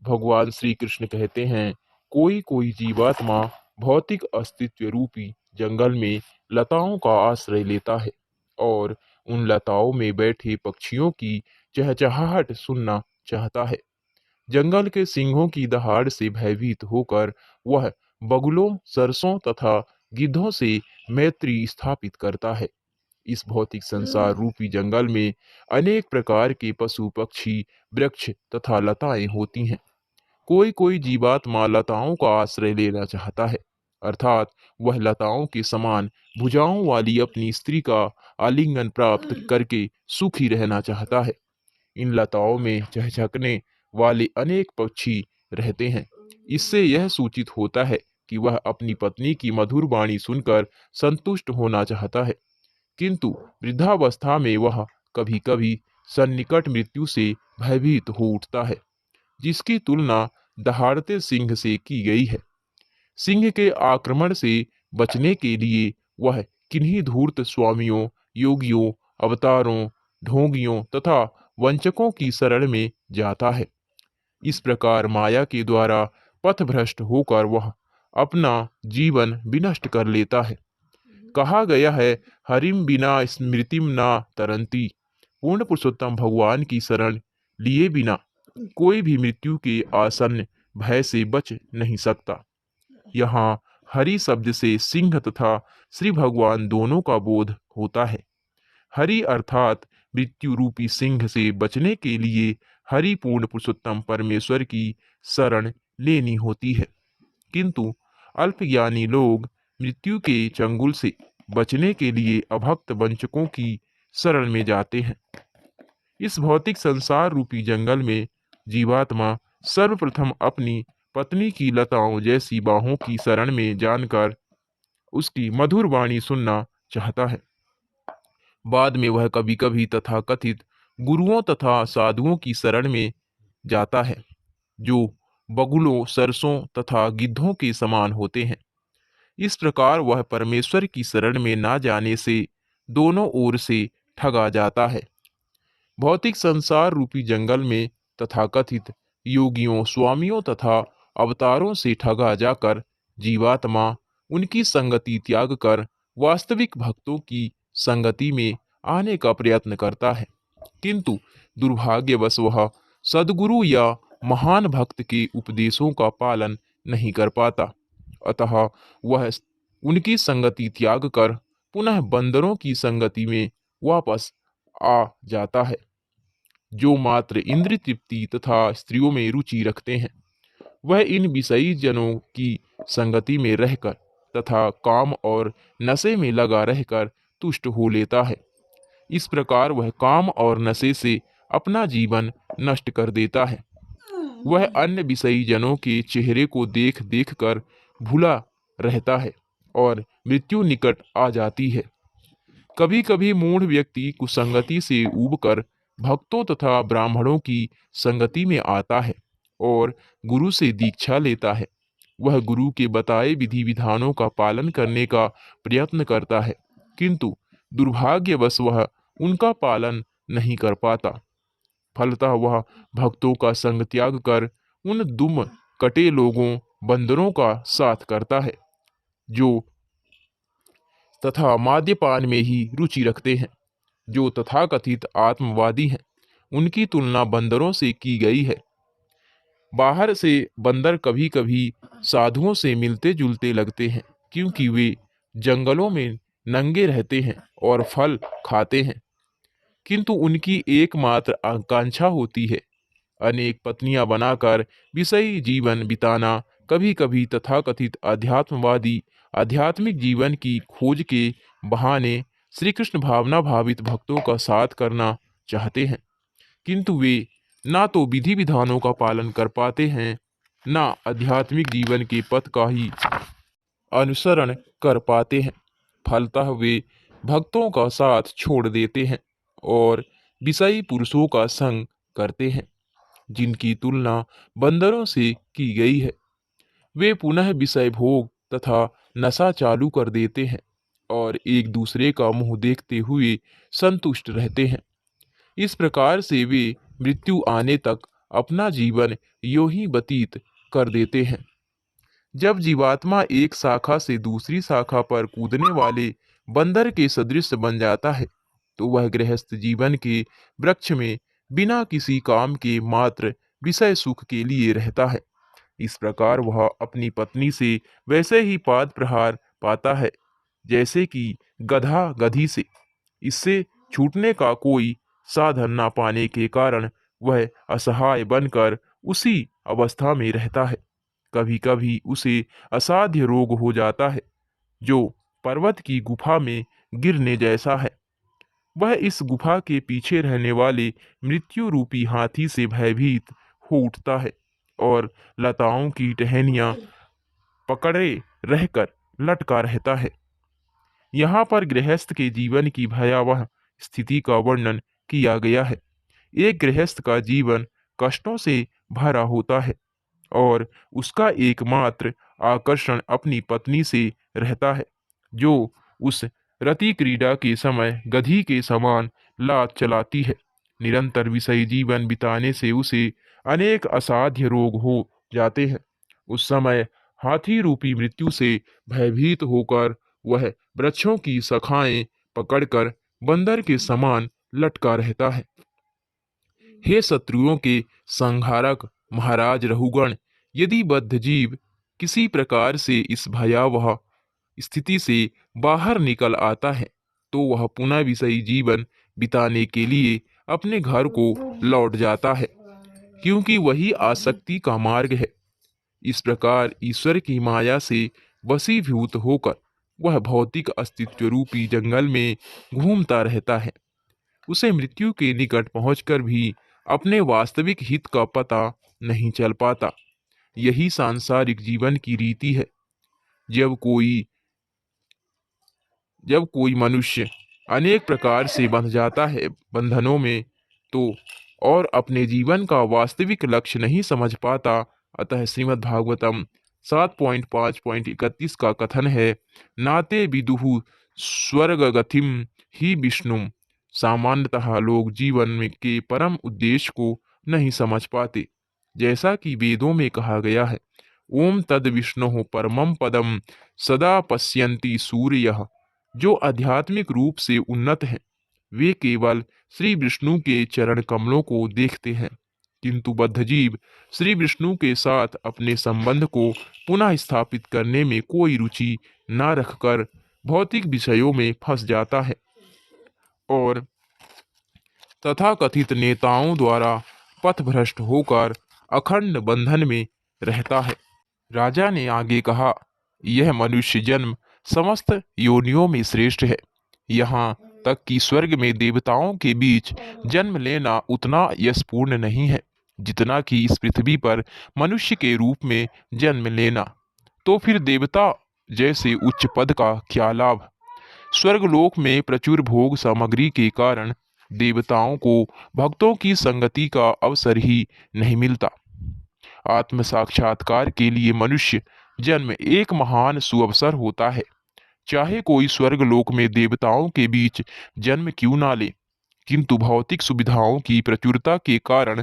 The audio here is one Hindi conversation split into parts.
भगवान श्री कृष्ण कहते हैं, कोई कोई जीवात्मा भौतिक अस्तित्व रूपी जंगल में लताओं का आश्रय लेता है और उन लताओं में बैठे पक्षियों की चहचहाहट सुनना चाहता है। जंगल के सिंहों की दहाड़ से भयभीत होकर वह बगुलों, सरसों तथा गिद्धों से मैत्री स्थापित करता है। इस भौतिक संसार रूपी जंगल में अनेक प्रकार के पशु पक्षी, वृक्ष तथा लताएं होती हैं। कोई कोई जीवात्मा लताओं का आश्रय लेना चाहता है, अर्थात वह लताओं के समान भुजाओं वाली अपनी स्त्री का आलिंगन प्राप्त करके सुखी रहना चाहता है। इन लताओं में चहचहकने वाले अनेक पक्षी रहते हैं। इससे यह सूचित होता है कि वह अपनी पत्नी की मधुर वाणी सुनकर संतुष्ट होना चाहता है, किंतु वृद्धावस्था में वह कभी कभी सन्निकट मृत्यु से भयभीत हो उठता है, जिसकी तुलना दहाड़ते सिंह से की गई है। सिंह के आक्रमण से बचने के लिए वह किन्हीं धूर्त स्वामियों, योगियों, अवतारों, ढोंगियों तथा वंचकों की शरण में जाता है। इस प्रकार माया के द्वारा पथभ्रष्ट होकर वह अपना जीवन विनष्ट कर लेता है। कहा गया है, हरिम बिना स्मृतिम ना तरंती। पूर्ण पुरुषोत्तम भगवान की शरण लिए बिना कोई भी मृत्यु के आसन्न भय से बच नहीं सकता। यहाँ हरि शब्द से सिंह तथा श्री भगवान दोनों का बोध होता है। हरि अर्थात मृत्यु रूपी सिंह से बचने के लिए हरि पूर्ण पुरुषोत्तम परमेश्वर की शरण लेनी होती है, किंतु अल्पज्ञानी लोग मृत्यु के चंगुल से बचने के लिए अभक्त वंचकों की शरण में जाते हैं। इस भौतिक संसार रूपी जंगल में जीवात्मा सर्वप्रथम अपनी पत्नी की लताओं जैसी बाहों की शरण में जानकर उसकी मधुर वाणी सुनना चाहता है। बाद में वह कभी कभी तथाकथित गुरुओं तथा साधुओं की शरण में जाता है, जो बगुलों, सरसों तथा गिद्धों के समान होते हैं। इस प्रकार वह परमेश्वर की शरण में ना जाने से दोनों ओर से ठगा जाता है। भौतिक संसार रूपी जंगल में तथाकथित योगियों, स्वामियों तथा अवतारों से ठगा जाकर जीवात्मा उनकी संगति त्याग कर वास्तविक भक्तों की संगति में आने का प्रयत्न करता है, किंतु दुर्भाग्यवश वह सद्गुरु या महान भक्त के उपदेशों का पालन नहीं कर पाता। अतः वह उनकी संगति त्याग कर पुनः बंदरों की संगति में वापस आ जाता है, जो मात्र इंद्रिय तृप्ति तथा स्त्रियों में रुचि रखते हैं। वह इन विषयी जनों की संगति में रहकर तथा काम और नशे में लगा रहकर तुष्ट हो लेता है। इस प्रकार वह काम और नशे से अपना जीवन नष्ट कर देता है। वह अन्य विषयी जनों के चेहरे को देख देख कर भूला रहता है और मृत्यु निकट आ जाती है। कभी कभी मूढ़ व्यक्ति कुसंगति से ऊबकर भक्तों तथा ब्राह्मणों की संगति में आता है और गुरु से दीक्षा लेता है। वह गुरु के बताए विधि विधानों का पालन करने का प्रयत्न करता है, किंतु दुर्भाग्यवश वह उनका पालन नहीं कर पाता। फलतः वह भक्तों का संग त्याग कर उन दुम कटे लोगों, बंदरों का साथ करता है, जो तथा मद्यपान में ही रुचि रखते हैं, जो तथाकथित आत्मवादी हैं। उनकी तुलना बंदरों से की गई है। बाहर से बंदर कभी कभी साधुओं से मिलते जुलते लगते हैं, क्योंकि वे जंगलों में नंगे रहते हैं और फल खाते हैं, किंतु उनकी एकमात्र आकांक्षा होती है अनेक पत्नियां बनाकर विषयी जीवन बिताना। कभी कभी तथाकथित अध्यात्मवादी आध्यात्मिक जीवन की खोज के बहाने श्री कृष्ण भावना भावित भक्तों का साथ करना चाहते हैं, किंतु वे ना तो विधि विधानों का पालन कर पाते हैं, ना आध्यात्मिक जीवन के पथ का ही अनुसरण कर पाते हैं। फलतः वे भक्तों का साथ छोड़ देते हैं और विषयी पुरुषों का संग करते हैं, जिनकी तुलना बंदरों से की गई है। वे पुनः विषय भोग तथा नशा चालू कर देते हैं और एक दूसरे का मुंह देखते हुए संतुष्ट रहते हैं। इस प्रकार से वे मृत्यु आने तक अपना जीवन यूं ही व्यतीत कर देते हैं। जब जीवात्मा एक शाखा से दूसरी शाखा पर कूदने वाले बंदर के सदृश बन जाता है, तो वह गृहस्थ जीवन के वृक्ष में बिना किसी काम के मात्र विषय सुख के लिए रहता है। इस प्रकार वह अपनी पत्नी से वैसे ही पाद प्रहार पाता है जैसे कि गधा गधी से। इससे छूटने का कोई साधन ना पाने के कारण वह असहाय बनकर उसी अवस्था में रहता है। कभी कभी उसे असाध्य रोग हो जाता है जो पर्वत की गुफा में गिरने जैसा है। वह इस गुफा के पीछे रहने वाले मृत्यु रूपी हाथी से भयभीत हो उठता है और लताओं की टहनियां पकड़े रहकर लटका रहता है। यहाँ पर गृहस्थ के जीवन की भयावह स्थिति का वर्णन किया गया है। एक गृहस्थ का जीवन कष्टों से भरा होता है और उसका एकमात्र आकर्षण अपनी पत्नी से रहता है, जो उस रति क्रीड़ा के समय गधी के समान लात चलाती है। निरंतर विषयी जीवन बिताने से उसे अनेक असाध्य रोग हो जाते हैं। उस समय हाथी रूपी मृत्यु से भयभीत होकर वह वृक्षों की शाखाएं पकड़कर बंदर के समान लटका रहता है। हे शत्रुओं के संहारक महाराज रहुगण, यदि बद्ध जीव किसी प्रकार से इस भयावह स्थिति से बाहर निकल आता है, तो वह पुनः विषयी जीवन बिताने के लिए अपने घर को लौट जाता है, क्योंकि वही आसक्ति का मार्ग है। इस प्रकार ईश्वर की माया से वशीभूत होकर वह भौतिक अस्तित्व रूपी जंगल में घूमता रहता है। उसे मृत्यु के निकट पहुंचकर भी अपने वास्तविक हित का पता नहीं चल पाता। यही सांसारिक जीवन की रीति है। जब कोई जब कोई मनुष्य अनेक प्रकार से बंध जाता है बंधनों में, तो और अपने जीवन का वास्तविक लक्ष्य नहीं समझ पाता। अतः श्रीमद् भागवतम 7.5.31 का कथन है, नाते विदुहु स्वर्ग गतिम ही विष्णुम। सामान्यतः लोग जीवन में के परम उद्देश्य को नहीं समझ पाते। जैसा कि वेदों में कहा गया है, ओम तद विष्णु परमम पदम सदा पश्यन्ति सूर्यः। जो आध्यात्मिक रूप से उन्नत हैं, वे केवल श्री विष्णु के चरण कमलों को देखते हैं, किंतु बद्धजीव श्री विष्णु के साथ अपने संबंध को पुनः स्थापित करने में कोई रुचि न रखकर भौतिक विषयों में फंस जाता है और तथाकथित नेताओं द्वारा पथभ्रष्ट होकर अखंड बंधन में रहता है। राजा ने आगे कहा, यह मनुष्य जन्म समस्त योनियों में श्रेष्ठ है। यहाँ तक कि स्वर्ग में देवताओं के बीच जन्म लेना उतना यशपूर्ण नहीं है जितना कि इस पृथ्वी पर मनुष्य के रूप में जन्म लेना। तो फिर देवता जैसे उच्च पद का क्या लाभ? स्वर्गलोक में प्रचुर भोग सामग्री के कारण देवताओं को भक्तों की संगति का अवसर ही नहीं मिलता। आत्म साक्षात्कार के लिए मनुष्य जन्म एक महान सुअवसर होता है। चाहे कोई स्वर्गलोक में देवताओं के बीच जन्म क्यों ना ले, किंतु भौतिक सुविधाओं की प्रचुरता के कारण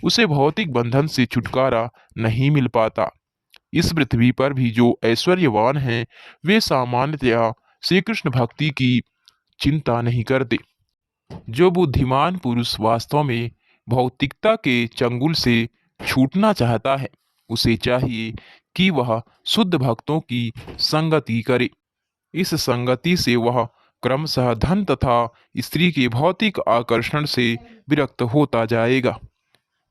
उसे भौतिक बंधन से छुटकारा नहीं मिल पाता। इस पृथ्वी पर भी जो ऐश्वर्यवान हैं, वे सामान्यतया श्री कृष्ण भक्ति की चिंता नहीं करते। जो बुद्धिमान पुरुष वास्तव में भौतिकता के चंगुल से छूटना चाहता है, उसे चाहिए कि वह शुद्ध भक्तों की संगति करे। इस संगति से वह क्रमशः धन तथा स्त्री के भौतिक आकर्षण से विरक्त होता जाएगा।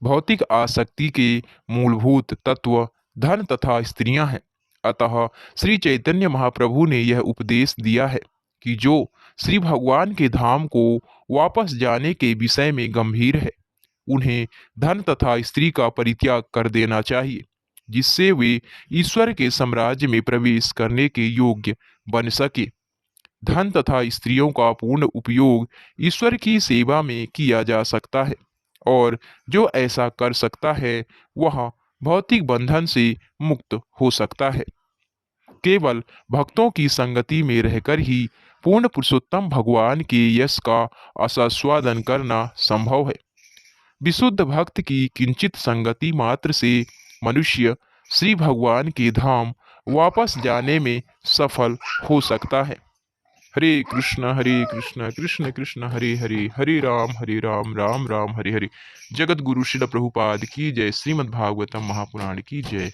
भौतिक आसक्ति के मूलभूत तत्व धन तथा स्त्रियां हैं। अतः श्री चैतन्य महाप्रभु ने यह उपदेश दिया है कि जो श्री भगवान के धाम को वापस जाने के विषय में गंभीर है, उन्हें धन तथा स्त्री का परित्याग कर देना चाहिए, जिससे वे ईश्वर के साम्राज्य में प्रवेश करने के योग्य बन सके। धन तथा स्त्रियों का पूर्ण उपयोग ईश्वर की सेवा में किया जा सकता है, और जो ऐसा कर सकता है वह भौतिक बंधन से मुक्त हो सकता है। केवल भक्तों की संगति में रहकर ही पूर्ण पुरुषोत्तम भगवान के यश का आस्वादन करना संभव है। विशुद्ध भक्त की किंचित संगति मात्र से मनुष्य श्री भगवान के धाम वापस जाने में सफल हो सकता है। हरे कृष्ण कृष्ण कृष्ण हरे हरे, हरे राम राम राम हरे हरे। जगत गुरु शिल प्रभुपाद की जय। श्रीमद् भागवतम महापुराण की जय।